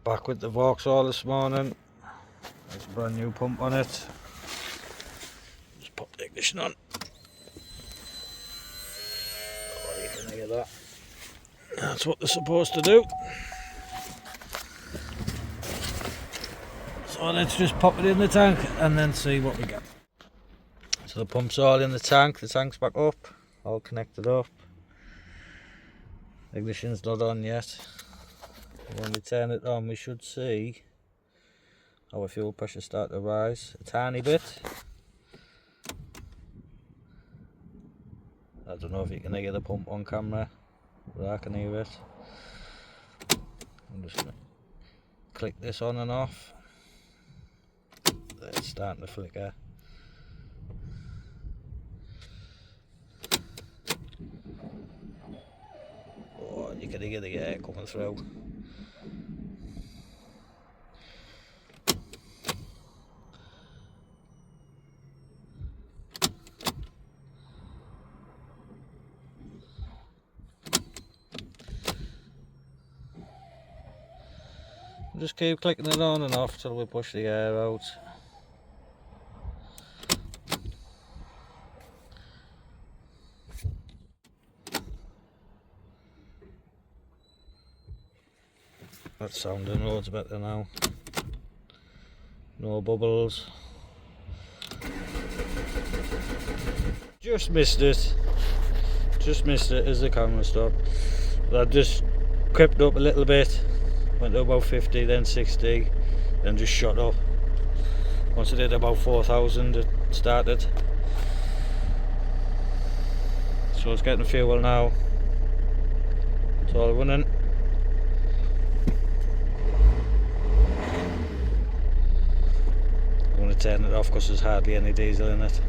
Back with the Vauxhall this morning. There's a brand new pump on it. Just pop the ignition on. Oh, you can hear that. That's what they're supposed to do. So let's just pop it in the tank and then see what we get. So the pump's all in the tank's back up, all connected up. Ignition's not on yet. When we turn it on, we should see our fuel pressure start to rise a tiny bit. I don't know if you can hear the pump on camera, but I can hear it. I'm just going to click this on and off. It's starting to flicker. Oh, you can hear the air coming through. Just keep clicking it on and off till we push the air out. That's sounding loads better now. No bubbles. Just missed it. Just missed it as the camera stopped. But I just crept up a little bit. Went to about 50, then 60, then just shot up. Once I did about 4,000 it started. So it's getting fuel now. It's all running. I'm going to turn it off because there's hardly any diesel in it.